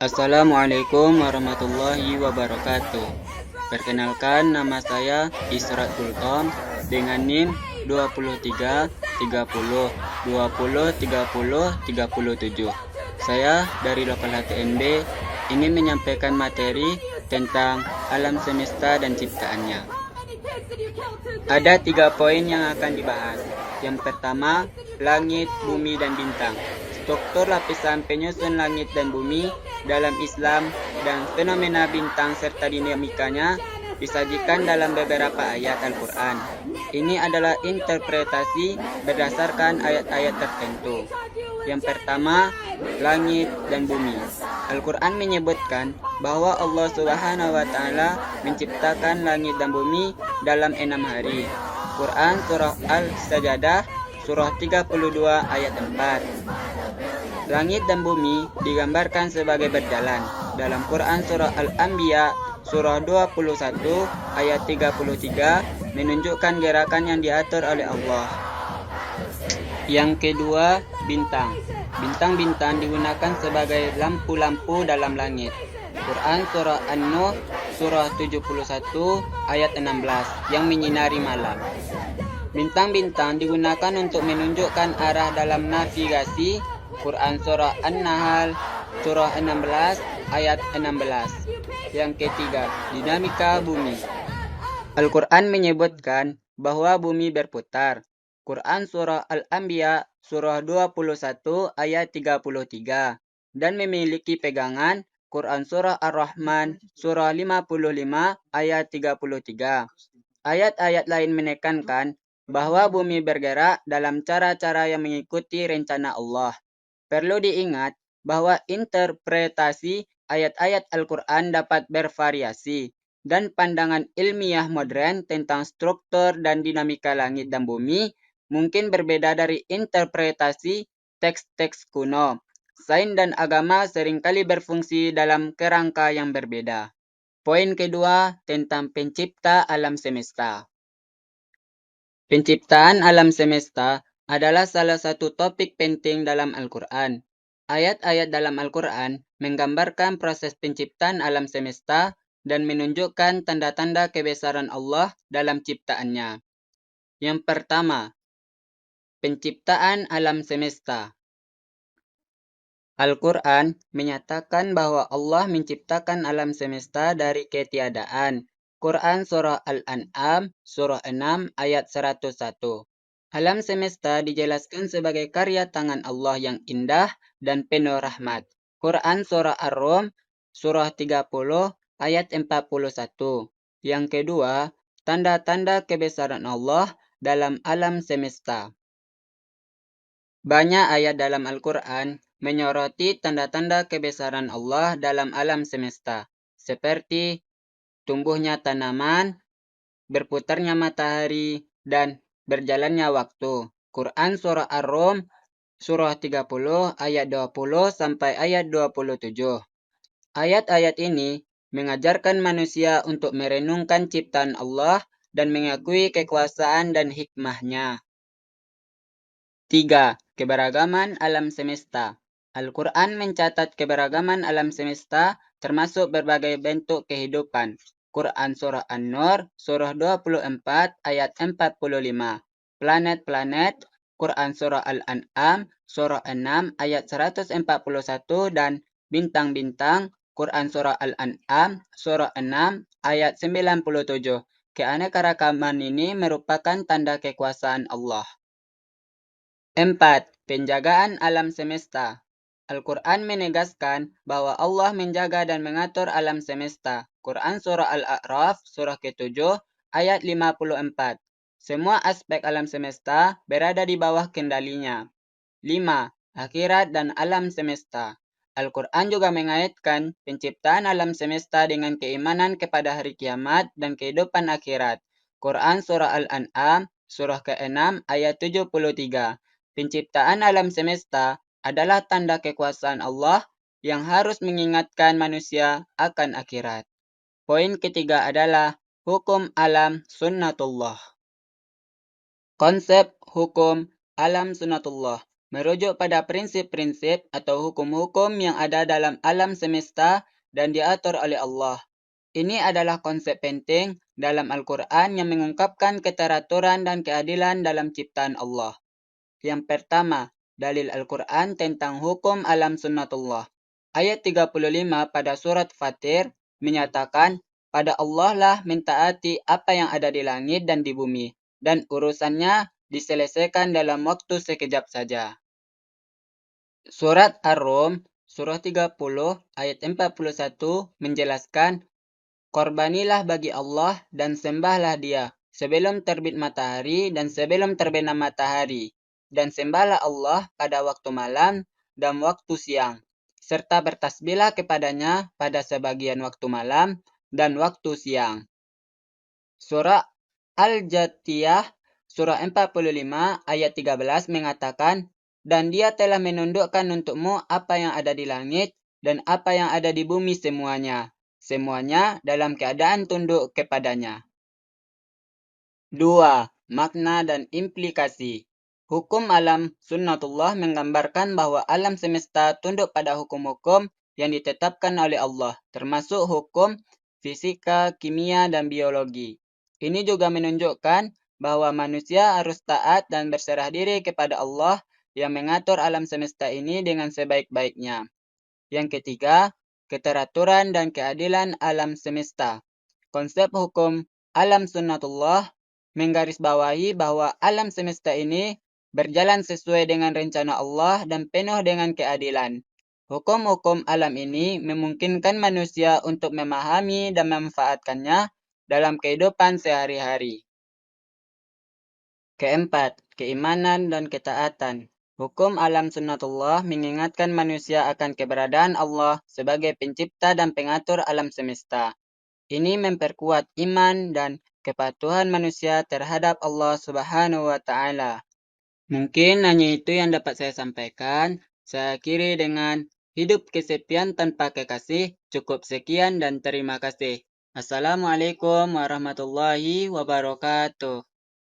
Assalamualaikum warahmatullahi wabarakatuh. Perkenalkan, nama saya Isra Tulkom dengan NIM 23 30 20 30 37. Saya dari Lokal HTNB ingin menyampaikan materi tentang alam semesta dan ciptaannya. Ada 3 poin yang akan dibahas. Yang pertama, langit, bumi, dan bintang. Struktur lapisan penyusun langit dan bumi dalam Islam dan fenomena bintang serta dinamikanya disajikan dalam beberapa ayat Al-Quran. Ini adalah interpretasi berdasarkan ayat-ayat tertentu. Yang pertama, langit dan bumi. Al-Quran menyebutkan bahwa Allah Subhanahu wa Ta'ala menciptakan langit dan bumi dalam 6 hari. Quran Surah Al-Sajadah Surah 32 ayat 4. Langit dan bumi digambarkan sebagai berjalan. Dalam Quran Surah Al-Anbiya Surah 21 ayat 33 menunjukkan gerakan yang diatur oleh Allah. Yang kedua, bintang. Bintang-bintang digunakan sebagai lampu-lampu dalam langit. Quran Surah An-Nur Surah 71 ayat 16 yang menyinari malam. Bintang-bintang digunakan untuk menunjukkan arah dalam navigasi. Quran Surah An-Nahl Surah 16 ayat 16. Yang ketiga, dinamika bumi. Al-Quran menyebutkan bahwa bumi berputar. Quran Surah Al-Anbiya Surah 21 ayat 33 dan memiliki pegangan. Quran Surah Ar-Rahman Surah 55 ayat 33. Ayat-ayat lain menekankan bahwa bumi bergerak dalam cara-cara yang mengikuti rencana Allah. Perlu diingat bahwa interpretasi ayat-ayat Al-Quran dapat bervariasi, dan pandangan ilmiah modern tentang struktur dan dinamika langit dan bumi mungkin berbeda dari interpretasi teks-teks kuno. Sains dan agama seringkali berfungsi dalam kerangka yang berbeda. Poin kedua, tentang pencipta alam semesta. Penciptaan alam semesta adalah salah satu topik penting dalam Al-Quran. Ayat-ayat dalam Al-Quran menggambarkan proses penciptaan alam semesta dan menunjukkan tanda-tanda kebesaran Allah dalam ciptaannya. Yang pertama, penciptaan alam semesta. Al-Quran menyatakan bahwa Allah menciptakan alam semesta dari ketiadaan. Quran Surah Al-An'am Surah 6 ayat 101. Alam semesta dijelaskan sebagai karya tangan Allah yang indah dan penuh rahmat. Quran Surah Ar-Rum Surah 30 ayat 41. Yang kedua, tanda-tanda kebesaran Allah dalam alam semesta. Banyak ayat dalam Al-Quran menyoroti tanda-tanda kebesaran Allah dalam alam semesta, seperti tumbuhnya tanaman, berputarnya matahari, dan berjalannya waktu. Quran Surah Ar-Rum Surah 30 ayat 20 sampai ayat 27. Ayat-ayat ini mengajarkan manusia untuk merenungkan ciptaan Allah dan mengakui kekuasaan dan hikmahnya. 3. Keberagaman alam semesta. Al-Quran mencatat keberagaman alam semesta termasuk berbagai bentuk kehidupan. Quran Surah An-Nur Surah 24 ayat 45. Planet-planet. Quran Surah Al-An'am Surah 6 ayat 141 dan bintang-bintang. Quran Surah Al-An'am Surah 6 ayat 97. Keanekaragaman ini merupakan tanda kekuasaan Allah. 4. Penjagaan alam semesta. Al-Quran menegaskan bahwa Allah menjaga dan mengatur alam semesta. Quran Surah Al-A'raf Surah ke-7 ayat 54. Semua aspek alam semesta berada di bawah kendalinya. 5. Akhirat dan alam semesta. Al-Quran juga mengaitkan penciptaan alam semesta dengan keimanan kepada hari kiamat dan kehidupan akhirat. Quran Surah Al-An'am Surah ke-6 ayat 73. Penciptaan alam semesta adalah tanda kekuasaan Allah yang harus mengingatkan manusia akan akhirat. Poin ketiga adalah hukum alam sunnatullah. Konsep hukum alam sunnatullah. merujuk pada prinsip-prinsip atau hukum-hukum yang ada dalam alam semesta dan diatur oleh Allah. Ini adalah konsep penting dalam Al-Quran yang mengungkapkan keteraturan dan keadilan dalam ciptaan Allah. Yang pertama, dalil Al-Quran tentang hukum alam sunnatullah. Ayat 35 pada surat Fatir menyatakan, pada Allah lah mentaati apa yang ada di langit dan di bumi, dan urusannya diselesaikan dalam waktu sekejap saja. Surat Ar-Rum, surah 30, ayat 41 menjelaskan, korbanilah bagi Allah dan sembahlah Dia sebelum terbit matahari dan sebelum terbenam matahari, dan sembahlah Allah pada waktu malam dan waktu siang, serta bertasbihlah kepadanya pada sebagian waktu malam dan waktu siang. Surah Al-Jathiyah, surah 45 ayat 13 mengatakan, dan Dia telah menundukkan untukmu apa yang ada di langit dan apa yang ada di bumi semuanya dalam keadaan tunduk kepadanya. 2. Makna dan implikasi. Hukum alam sunnatullah menggambarkan bahwa alam semesta tunduk pada hukum-hukum yang ditetapkan oleh Allah, termasuk hukum fisika, kimia, dan biologi. Ini juga menunjukkan bahwa manusia harus taat dan berserah diri kepada Allah yang mengatur alam semesta ini dengan sebaik-baiknya. Yang ketiga, keteraturan dan keadilan alam semesta. Konsep hukum alam sunnatullah menggarisbawahi bahwa alam semesta ini berjalan sesuai dengan rencana Allah dan penuh dengan keadilan. Hukum-hukum alam ini memungkinkan manusia untuk memahami dan memanfaatkannya dalam kehidupan sehari-hari. Keempat, keimanan dan ketaatan. Hukum alam sunnatullah mengingatkan manusia akan keberadaan Allah sebagai pencipta dan pengatur alam semesta. Ini memperkuat iman dan kepatuhan manusia terhadap Allah Subhanahu wa Ta'ala. Mungkin hanya itu yang dapat saya sampaikan. Saya akhiri dengan hidup kesepian tanpa kekasih. Cukup sekian dan terima kasih. Assalamualaikum warahmatullahi wabarakatuh.